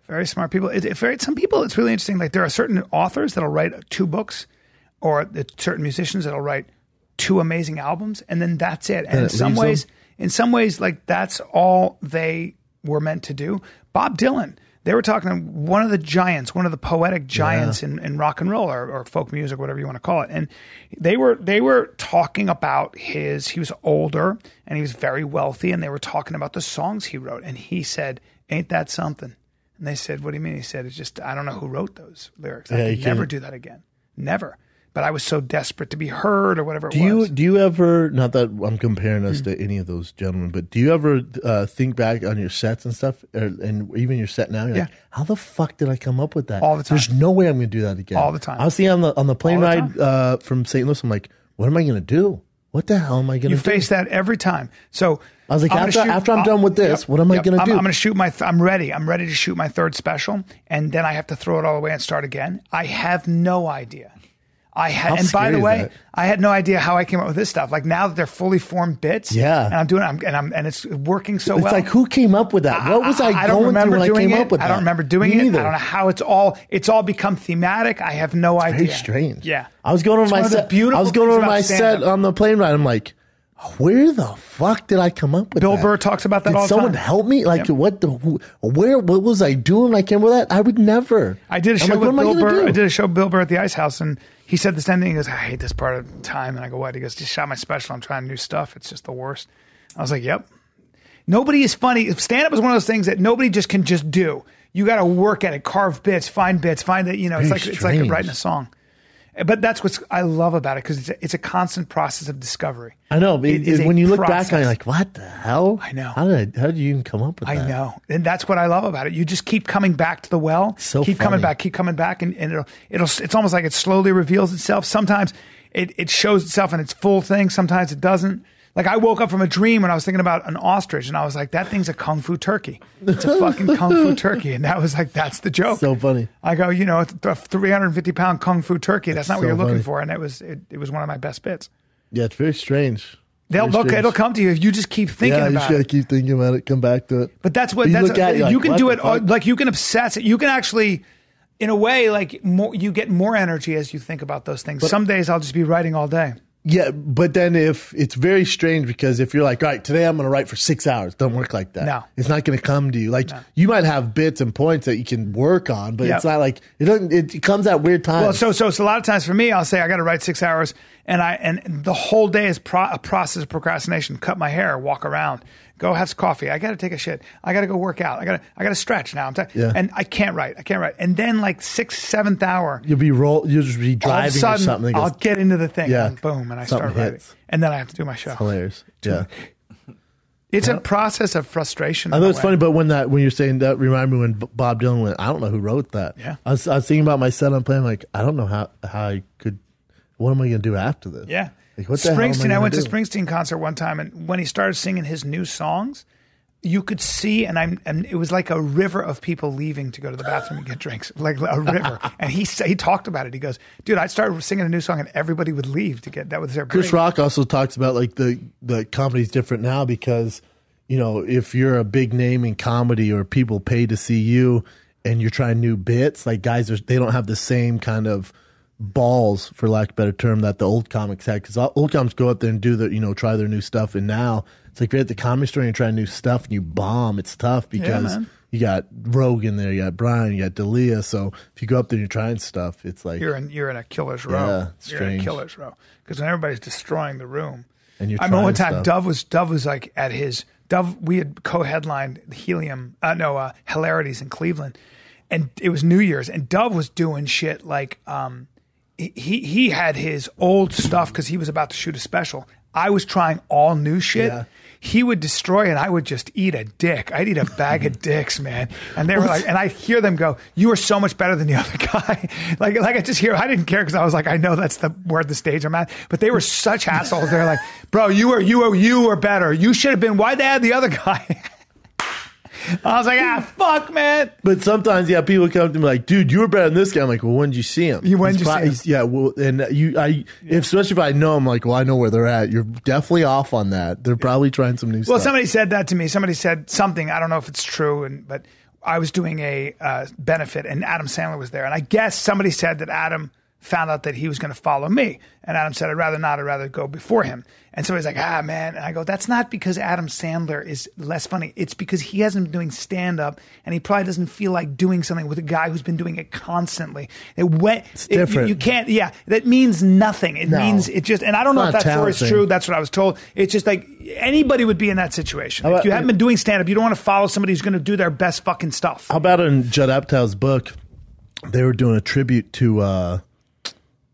Very smart people. Some people, it's really interesting. Like there are certain authors that'll write 2 books, or certain musicians that'll write 2 amazing albums, and then that's it. And in some ways, like that's all they were meant to do. Bob Dylan, they were talking to one of the giants, one of the poetic giants in rock and roll or folk music, whatever you want to call it. And they were talking about he was older and he was very wealthy, and they were talking about the songs he wrote. And he said, "Ain't that something?" And they said, "What do you mean?" He said, "It's just, I don't know who wrote those lyrics. I could never do that again. Never. But I was so desperate to be heard," or whatever it was. Do you ever, not that I'm comparing us to any of those gentlemen, but do you ever think back on your sets and stuff, and even your set now? You're like, how the fuck did I come up with that? All the time. There's no way I'm going to do that again. All the time. I was seeing on the plane ride from St. Louis, I'm like, what am I going to do? What the hell am I going to do? You face that every time. So I was like, after I'm done with this, what am I going to do? I'm going to shoot I'm ready. I'm ready to shoot my 3rd special, and then I have to throw it all away and start again. I have no idea. And by the way, I had no idea how I came up with this stuff. Like now that they're fully formed bits, and I'm doing it, and it's working so well. It's like, who came up with that? What was I going through when I came up with that? I don't remember doing it. I don't know how it's all become thematic. I have no idea. Very strange. Yeah, I was going over my set. I was going over my set on the plane ride. I'm like, where the fuck did I come up with Bill that? Burr talks about that all the time. Someone help me? Like, what was I doing when I came up with that? I would never. I did a show with Bill Burr. I did a show with Bill Burr at the Ice House, and he said the same thing. He goes, "I hate this part of time." And I go, "What?" He goes, "Just shot my special. I'm trying new stuff. It's just the worst." I was like, "Yep." Nobody is funny. Stand-up is one of those things that nobody just can just do. You got to work at it, carve bits, find that, it's like writing a song. But that's what I love about it, because it's a constant process of discovery. I know. When you look back on it, you're like, what the hell? I know. How did you even come up with that? I know. And that's what I love about it. You just keep coming back to the well. Keep coming back. And it's almost like it slowly reveals itself. Sometimes it shows itself in its full thing. Sometimes it doesn't. Like I woke up from a dream when I was thinking about an ostrich, and I was like, that thing's a kung fu turkey. It's a fucking kung fu turkey. And that was like, that's the joke. So funny. I go, it's a 350-pound kung fu turkey. That's not what you're looking for. And it was one of my best bits. Yeah, it's very strange. It'll come to you if you just keep thinking about it. Yeah, you just got to keep thinking about it, come back to it. But that's what, you can do it, like you can obsess it. You can actually, in a way, like you get more energy as you think about those things. Some days I'll just be writing all day. Yeah, but then if it's very strange, because if you're like, all right, today I'm going to write for 6 hours, don't work like that. No. It's not going to come to you. Like you might have bits and points that you can work on, but it's not like it comes at weird times. Well, so a lot of times for me, I'll say I got to write 6 hours, and the whole day is a process of procrastination. Cut my hair, walk around, go have some coffee. I got to take a shit. I got to go work out. I got to stretch now. And I can't write. And then like 6th, 7th hour, you'll just be driving, all of a sudden, or something. I'll get into the thing, and boom, and I start writing. And then I have to do my show. It's hilarious. Yeah. It's a process of frustration. I know it's funny, but when you're saying that, reminded me when Bob Dylan went, I don't know who wrote that. Yeah. I was thinking about my set on playing, like, I don't know how I could, what am I going to do after this? Yeah. Like, what the hell am I went to Springsteen concert one time, and when he started singing his new songs, you could see, and it was like a river of people leaving to go to the bathroom and get drinks, like a river. And he talked about it. He goes, dude, I started singing a new song and everybody would leave to get, that was their break. Chris Rock also talks about like the comedy's different now because, if you're a big name in comedy or people pay to see you and you're trying new bits, like guys, they don't have the same kind of balls, for lack of a better term, that the old comics had, because old comics go up there and do try their new stuff, and now it's like you're at the comedy store and you're trying new stuff and you bomb. It's tough because you got Rogan there, you got Bryan, you got D'Elia. So if you go up there and you're trying stuff, it's like you're in a killer's row. Yeah, strange. You're in a killer's row because when everybody's destroying the room. And you're I remember one time Dove was like at his we had co-headlined Hilarities in Cleveland, and it was New Year's, and Dove was doing shit like he had his old stuff because he was about to shoot a special. I was trying all new shit. Yeah. He would destroy and I would just eat a dick. I'd eat a bag of dicks, man. And they were like, and I hear them go, you are so much better than the other guy. like I just hear, I didn't care because I was like, I know that's where the stage I'm at. But they were such assholes. They're like, bro, you were better. You should have been, why'd they add the other guy? I was like, fuck, man. But sometimes, people come to me like, dude, you were better than this guy. I'm like, well, when did you see him? When did you see him? Yeah, well, and especially if I know him, like, well, I know where they're at. You're definitely off on that. They're probably trying some new stuff. Well, somebody said that to me. Somebody said something. I don't know if it's true, but I was doing a benefit, and Adam Sandler was there. And I guess somebody said that Adam found out that he was going to follow me. And Adam said, I'd rather not. I'd rather go before him. And so he's like, man. And I go, that's not because Adam Sandler is less funny. It's because he hasn't been doing stand-up, and he probably doesn't feel like doing something with a guy who's been doing it constantly. It's different. You can't, that means nothing. It means it just, and I don't know if that story is true. That's what I was told. It's just like anybody would be in that situation. If you haven't been doing stand-up, you don't want to follow somebody who's going to do their best fucking stuff. How about in Judd Apatow's book, they were doing a tribute to,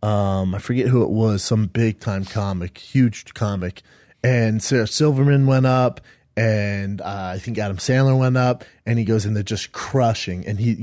I forget who it was, some big time comic, huge comic. And Sarah Silverman went up, and I think Adam Sandler went up, and he goes, and they're just crushing. And he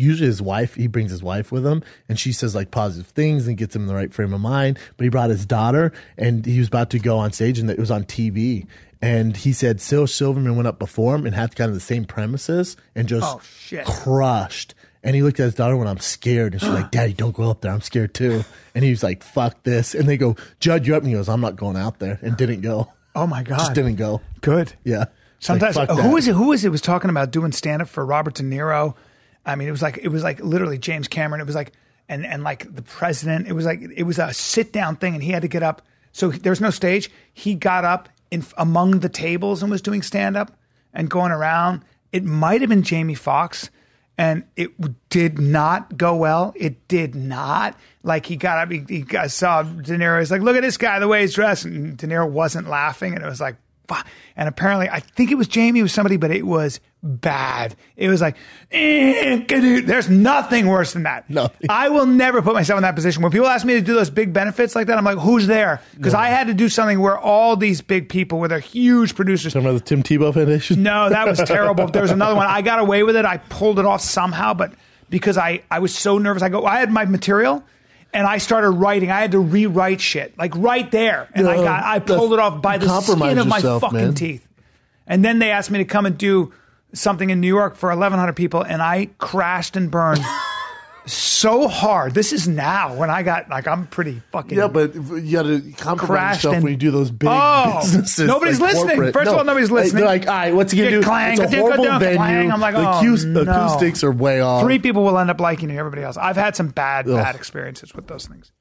brings his wife with him, and she says like positive things and gets him in the right frame of mind. But he brought his daughter, and he was about to go on stage, and it was on TV. And he said Sarah Silverman went up before him and had kind of the same premises and just crushed. And he looked at his daughter when I'm scared. And she's like, Daddy, don't go up there. I'm scared too. And he was like, fuck this. And they go, Judd, you're up. And he goes, I'm not going out there. And didn't go. Oh my God. Just didn't go. Good. Yeah. Sometimes, like, who was it was talking about doing stand up for Robert De Niro? I mean, it was like literally James Cameron. It was like, and like the president, it was a sit down thing, and he had to get up. So there's no stage. He got up among the tables and was doing stand up and going around. It might have been Jamie Foxx. And it did not go well. It did not. Like, he got up, he saw De Niro. He's like, look at this guy, the way he's dressed. And De Niro wasn't laughing. And it was like, fuck. And apparently, I think it was Jamie, it was somebody, but it was bad. It was like, there's nothing worse than that. No. I will never put myself in that position. When people ask me to do those big benefits like that, I'm like, who's there? Because I had to do something where all these big people with their huge producers. Talking about the Tim Tebow Foundation? No, that was terrible. There was another one. I got away with it. I pulled it off somehow, but because I was so nervous, I had my material. And I started writing. I had to rewrite shit, like right there. And I pulled it off by the skin of my fucking teeth. And then they asked me to come and do something in New York for 1,100 people, and I crashed and burned so hard. This is now when I got, like, I'm pretty fucking... Yeah, but you got to compromise yourself when you do those big businesses. Nobody's listening. Corporate. First of all, nobody's listening. They're like, all right, what's he going to do? Clang, it's a horrible venue. Clang. I'm like, the acoustics are way off. 3 people will end up liking you, everybody else. I've had some bad experiences with those things.